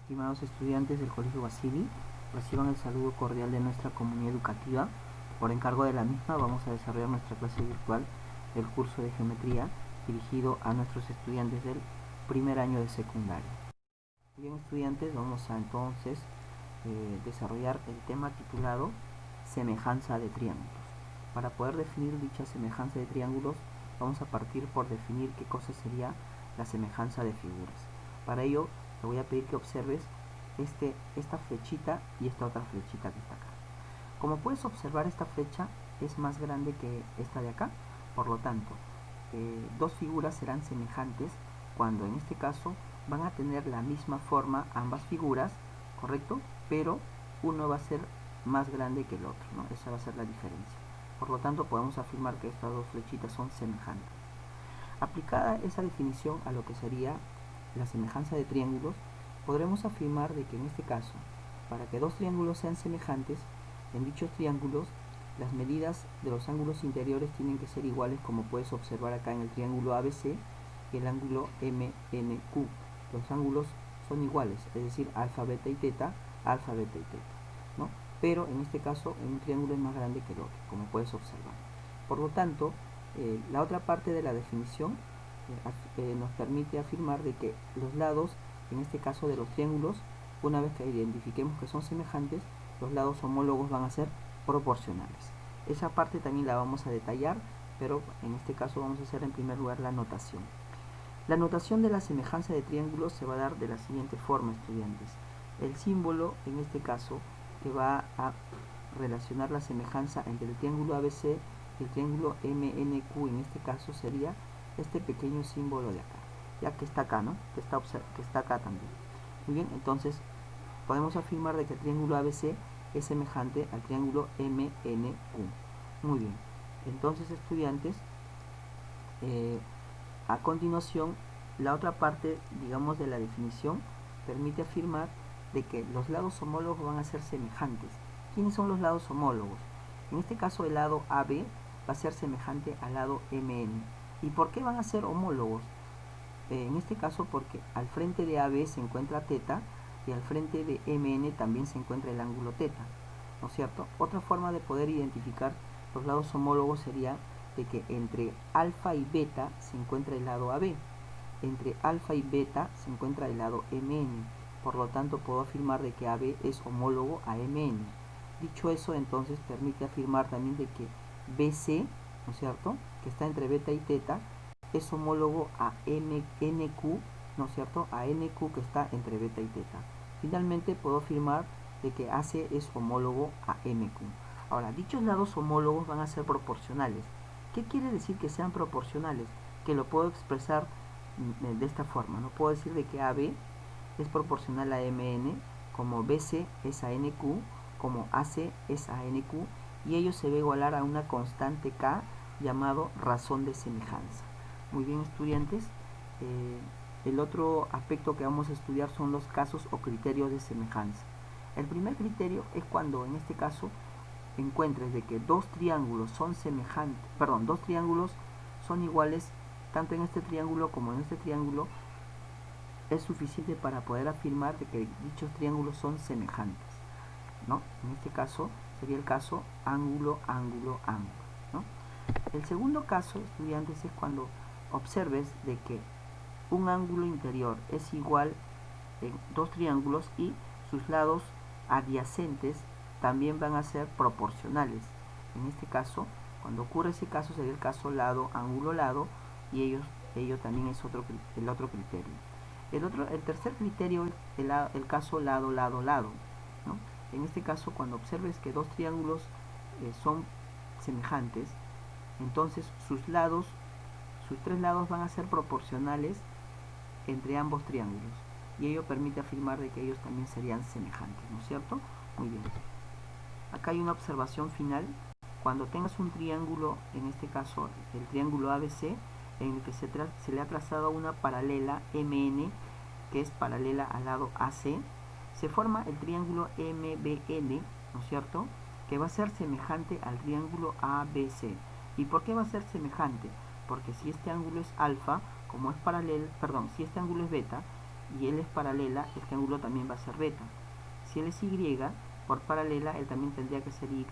Estimados estudiantes del Colegio Basili, reciban el saludo cordial de nuestra comunidad educativa. Por encargo de la misma vamos a desarrollar nuestra clase virtual del curso de geometría dirigido a nuestros estudiantes del primer año de secundaria. Bien, estudiantes, vamos a entonces desarrollar el tema titulado semejanza de triángulos. Para poder definir dicha semejanza de triángulos, vamos a partir por definir qué cosa sería la semejanza de figuras. Para ello, te voy a pedir que observes esta flechita y esta otra flechita que está acá. Como puedes observar, esta flecha es más grande que esta de acá, por lo tanto, dos figuras serán semejantes cuando en este caso van a tener la misma forma ambas figuras, ¿correcto? Pero uno va a ser más grande que el otro, ¿no? Esa va a ser la diferencia. Por lo tanto, podemos afirmar que estas dos flechitas son semejantes. Aplicada esa definición a lo que sería la semejanza de triángulos, podremos afirmar de que en este caso, para que dos triángulos sean semejantes, en dichos triángulos las medidas de los ángulos interiores tienen que ser iguales, como puedes observar acá en el triángulo ABC y el ángulo MNQ. Los ángulos son iguales, es decir, alfa, beta y teta, alfa, beta y teta, ¿no? Pero en este caso, en un triángulo es más grande que el otro, como puedes observar. Por lo tanto, la otra parte de la definición nos permite afirmar de que los lados, en este caso de los triángulos, una vez que identifiquemos que son semejantes, los lados homólogos van a ser proporcionales. Esa parte también la vamos a detallar, pero en este caso vamos a hacer en primer lugar la notación. La notación de la semejanza de triángulos se va a dar de la siguiente forma, estudiantes. El símbolo, en este caso, que va a relacionar la semejanza entre el triángulo ABC y el triángulo MNQ, en este caso sería este pequeño símbolo de acá, ya que está acá, ¿no? Que está acá también. Muy bien, entonces podemos afirmar de que el triángulo ABC es semejante al triángulo MNQ. Muy bien, entonces, estudiantes, a continuación, la otra parte, digamos, de la definición permite afirmar de que los lados homólogos van a ser semejantes. ¿Quiénes son los lados homólogos? En este caso, el lado AB va a ser semejante al lado MN. ¿Y por qué van a ser homólogos? En este caso, porque al frente de AB se encuentra teta y al frente de MN también se encuentra el ángulo teta, ¿no es cierto? Otra forma de poder identificar los lados homólogos sería de que entre alfa y beta se encuentra el lado AB, entre alfa y beta se encuentra el lado MN, por lo tanto puedo afirmar de que AB es homólogo a MN. Dicho eso, entonces permite afirmar también de que BC, ¿no es cierto?, que está entre beta y teta, es homólogo a NQ, ¿no es cierto?, a NQ, que está entre beta y teta. Finalmente puedo afirmar de que AC es homólogo a MQ. Ahora, dichos lados homólogos van a ser proporcionales. ¿Qué quiere decir que sean proporcionales? Que lo puedo expresar de esta forma, ¿no? Puedo decir de que AB es proporcional a MN, como BC es a NQ, como AC es a NQ, y ello se va a igualar a una constante K llamado razón de semejanza. Muy bien, estudiantes, el otro aspecto que vamos a estudiar son los casos o criterios de semejanza. El primer criterio es cuando, en este caso, encuentres de que dos triángulos son semejantes, dos triángulos son iguales, tanto en este triángulo como en este triángulo, es suficiente para poder afirmar de que dichos triángulos son semejantes, ¿no? En este caso sería el caso ángulo, ángulo, ángulo, ¿no? El segundo caso, estudiantes, es cuando observes de que un ángulo interior es igual en dos triángulos y sus lados adyacentes también van a ser proporcionales. En este caso, cuando ocurre ese caso, sería el caso lado, ángulo, lado, y ello también es el otro criterio. El tercer criterio es el caso lado, lado, lado, ¿no? En este caso, cuando observes que dos triángulos son semejantes, entonces sus tres lados van a ser proporcionales entre ambos triángulos, y ello permite afirmar de que ellos también serían semejantes, ¿no es cierto? Muy bien. Acá hay una observación final. Cuando tengas un triángulo, en este caso el triángulo ABC, en el que se le ha trazado una paralela MN, que es paralela al lado AC, se forma el triángulo MBN, ¿no es cierto?, que va a ser semejante al triángulo ABC. ¿Y por qué va a ser semejante? Porque si este ángulo es alfa, como es paralelo, si este ángulo es beta, y L es paralela, este ángulo también va a ser beta. Si L es Y, por paralela, él también tendría que ser Y.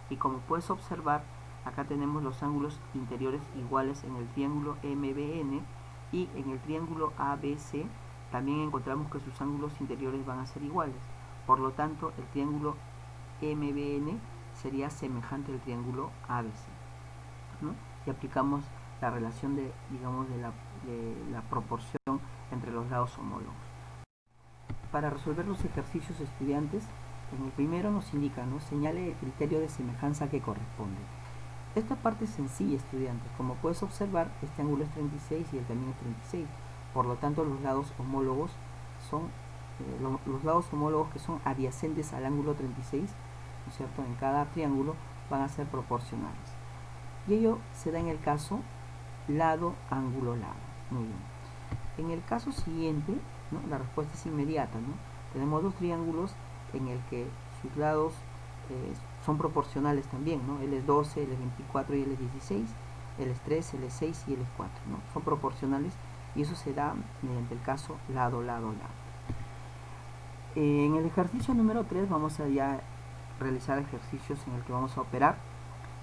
Y como puedes observar, acá tenemos los ángulos interiores iguales en el triángulo MBN, y en el triángulo ABC también encontramos que sus ángulos interiores van a ser iguales. Por lo tanto, el triángulo MBN sería semejante al triángulo ABC, ¿no? Y aplicamos la relación de, digamos, de la proporción entre los lados homólogos. Para resolver los ejercicios, estudiantes, en el primero nos indica, ¿no?, señale el criterio de semejanza que corresponde. Esta parte es sencilla, estudiantes. Como puedes observar, este ángulo es 36 y él también es 36. Por lo tanto, los lados homólogos son los lados homólogos que son adyacentes al ángulo 36, ¿no es cierto?, en cada triángulo van a ser proporcionales. Y ello se da en el caso lado, ángulo, lado. Muy bien. En el caso siguiente, ¿no?, la respuesta es inmediata, ¿no? Tenemos dos triángulos en el que sus lados son proporcionales también, ¿no? L es 12, L es 24 y L es 16, L es 3, L es 6 y L es 4, ¿no? Son proporcionales y eso se da mediante el caso lado, lado, lado. En el ejercicio número 3 vamos a ya realizar ejercicios en el que vamos a operar.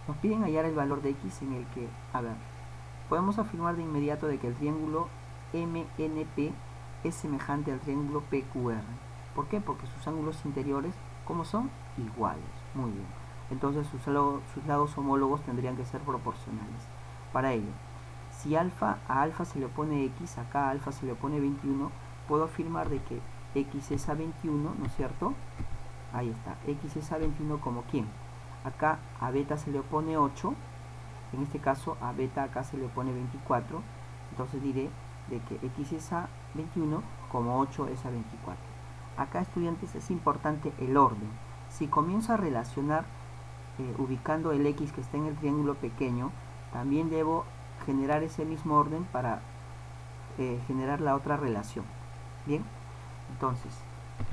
Nos piden hallar el valor de X en el que, a ver, podemos afirmar de inmediato de que el triángulo MNP es semejante al triángulo PQR. ¿Por qué? Porque sus ángulos interiores, ¿cómo son? Iguales. Muy bien. Entonces sus lados homólogos tendrían que ser proporcionales. Para ello, si a alfa se le opone X, acá a alfa se le opone 21, puedo afirmar de que X es a 21, ¿no es cierto? Ahí está. X es a 21 como ¿quién? Acá a beta se le opone 8, en este caso a beta acá se le opone 24, entonces diré de que X es a 21 como 8 es a 24. Acá, estudiantes, es importante el orden. Si comienzo a relacionar ubicando el X que está en el triángulo pequeño, también debo generar ese mismo orden para generar la otra relación. Bien, entonces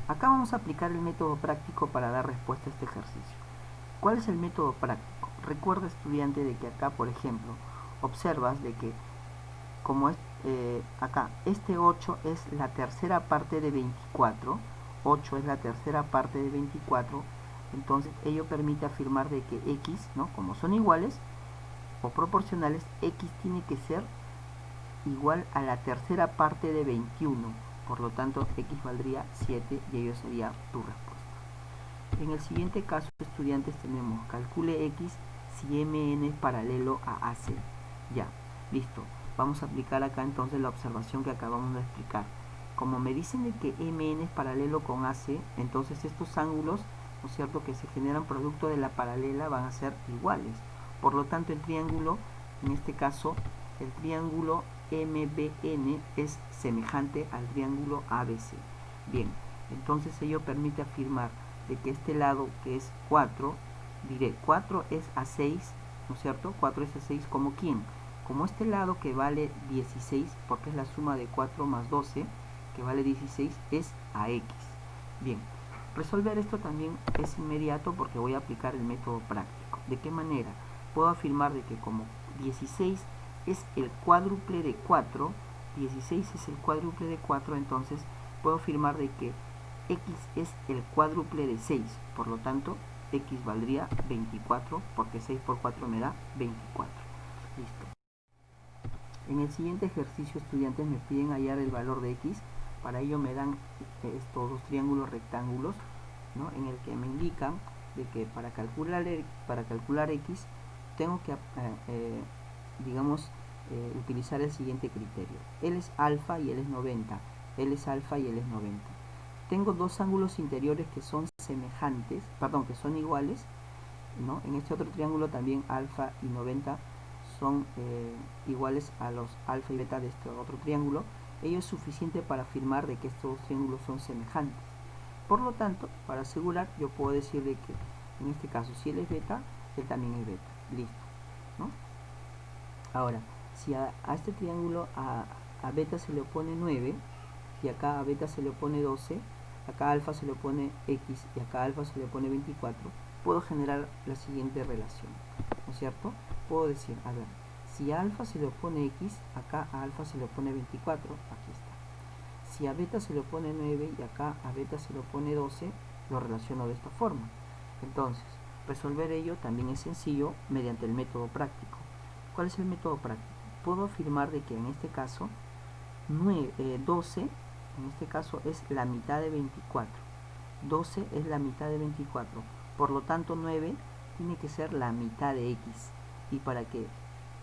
acá vamos a aplicar el método práctico para dar respuesta a este ejercicio. ¿Cuál es el método práctico? Recuerda, estudiante, de que acá, por ejemplo, observas de que como es acá, este 8 es la tercera parte de 24, 8 es la tercera parte de 24, entonces ello permite afirmar de que X, ¿no?, como son iguales o proporcionales, X tiene que ser igual a la tercera parte de 21, por lo tanto X valdría 7 y ello sería tu respuesta. En el siguiente caso, estudiantes, tenemos calcule X si MN es paralelo a AC. Ya, listo. Vamos a aplicar acá entonces la observación que acabamos de explicar. Como me dicen de que MN es paralelo con AC, entonces estos ángulos, ¿no es cierto?, que se generan producto de la paralela van a ser iguales. Por lo tanto, el triángulo, en este caso, el triángulo MBN es semejante al triángulo ABC. Bien, entonces ello permite afirmar de que este lado, que es 4, diré 4 es a 6, ¿no es cierto? 4 es a 6 como ¿quién? Como este lado que vale 16, porque es la suma de 4 más 12, que vale 16, es a X. Bien, resolver esto también es inmediato porque voy a aplicar el método práctico. ¿De qué manera? Puedo afirmar de que como 16 es el cuádruple de 4, 16 es el cuádruple de 4, entonces puedo afirmar de que X es el cuádruple de 6, por lo tanto X valdría 24, porque 6 por 4 me da 24. Listo. En el siguiente ejercicio, estudiantes, me piden hallar el valor de X. Para ello me dan estos dos triángulos rectángulos, ¿no?, en el que me indican de que para calcular X tengo que digamos utilizar el siguiente criterio. L es alfa y L es 90, L es alfa y L es 90. Tengo dos ángulos interiores que son semejantes, perdón, que son iguales, ¿no? En este otro triángulo también alfa y 90 son iguales a los alfa y beta de este otro triángulo. Ello es suficiente para afirmar de que estos dos triángulos son semejantes. Por lo tanto, para asegurar, yo puedo decir de que en este caso, si él es beta, él también es beta. Listo, ¿no? Ahora, si a este triángulo a beta se le opone 9 y acá a beta se le opone 12, acá a alfa se le opone X y acá a alfa se le opone 24, puedo generar la siguiente relación, ¿no es cierto? Puedo decir, a ver, si a alfa se le opone X, acá a alfa se le opone 24, aquí está. Si a beta se le pone 9 y acá a beta se le pone 12, lo relaciono de esta forma. Entonces, resolver ello también es sencillo mediante el método práctico. ¿Cuál es el método práctico? Puedo afirmar de que en este caso 12 en este caso es la mitad de 24. 12 es la mitad de 24. Por lo tanto 9 tiene que ser la mitad de x. Y para que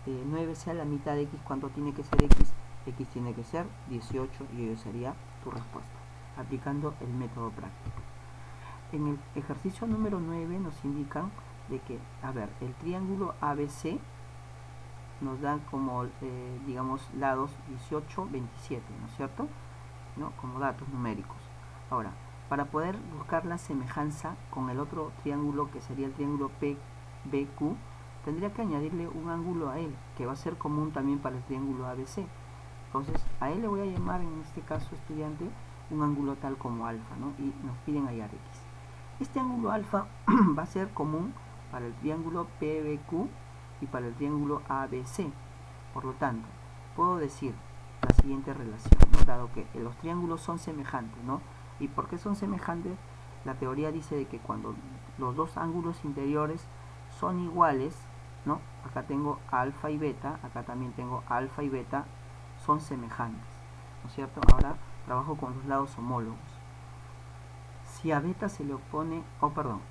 9 sea la mitad de x, ¿cuánto tiene que ser x? X tiene que ser 18 y ello sería tu respuesta, aplicando el método práctico. En el ejercicio número 9 nos indican de que, a ver, el triángulo ABC nos dan como, digamos, lados 18, 27, ¿no es cierto? ¿No? Como datos numéricos. Ahora, para poder buscar la semejanza con el otro triángulo, que sería el triángulo PBQ, tendría que añadirle un ángulo a él, que va a ser común también para el triángulo ABC. Entonces, a él le voy a llamar, en este caso, estudiante, un ángulo tal como alfa, ¿no? Y nos piden hallar x. Este ángulo alfa va a ser común para el triángulo PBQ y para el triángulo ABC. Por lo tanto, puedo decir la siguiente relación, ¿no? Dado que los triángulos son semejantes, ¿no? ¿Y por qué son semejantes? La teoría dice de que cuando los dos ángulos interiores son iguales, ¿no? Acá tengo alfa y beta, acá también tengo alfa y beta, son semejantes, ¿no es cierto? Ahora trabajo con los lados homólogos. Si a beta se le opone,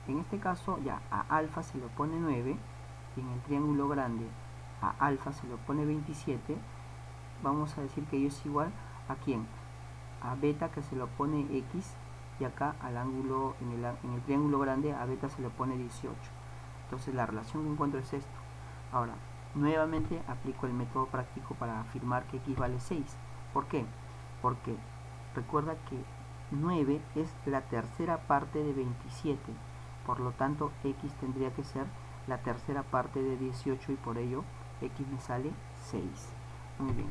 en este caso ya a alfa se le opone 9 y en el triángulo grande a alfa se le opone 27, vamos a decir que ello es igual a ¿quién? A beta, que se le opone x, y acá al ángulo, en el triángulo grande a beta se le opone 18. Entonces la relación que encuentro es esto. Ahora, nuevamente aplico el método práctico para afirmar que x vale 6. ¿Por qué? Porque recuerda que 9 es la tercera parte de 27. Por lo tanto, x tendría que ser la tercera parte de 18 y por ello x me sale 6. Muy bien.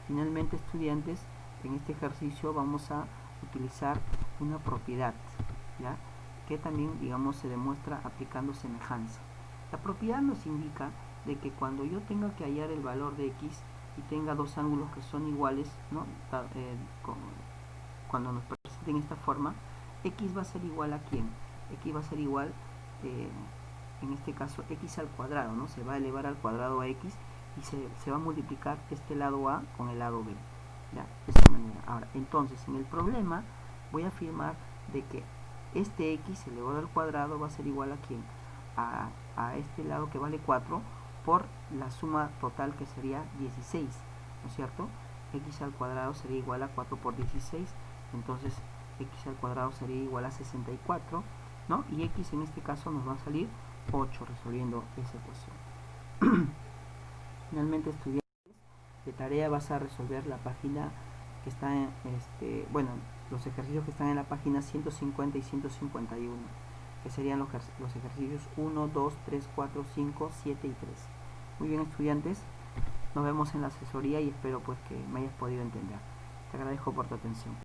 Finalmente, estudiantes, en este ejercicio vamos a utilizar una propiedad, ¿ya? Que también, digamos, se demuestra aplicando semejanza. La propiedad nos indica de que cuando yo tenga que hallar el valor de x y tenga dos ángulos que son iguales, ¿no? Cuando nos presenten esta forma, x va a ser igual a ¿quién? X va a ser igual, en este caso, x al cuadrado, ¿no? Se va a elevar al cuadrado a x y se va a multiplicar este lado a con el lado b, ¿ya? De esta manera. Ahora, entonces, en el problema voy a afirmar de que este x elevado al cuadrado va a ser igual a ¿quién? A este lado que vale 4 por la suma total, que sería 16, ¿no es cierto? X al cuadrado sería igual a 4 por 16, entonces x al cuadrado sería igual a 64, ¿no? Y x en este caso nos va a salir 8 resolviendo esa ecuación. Finalmente, estudiantes, de tarea vas a resolver la página que está en, los ejercicios que están en la página 150 y 151, que serían los ejercicios 1, 2, 3, 4, 5, 7 y 3. Muy bien, estudiantes, nos vemos en la asesoría y espero pues que me hayas podido entender. Te agradezco por tu atención.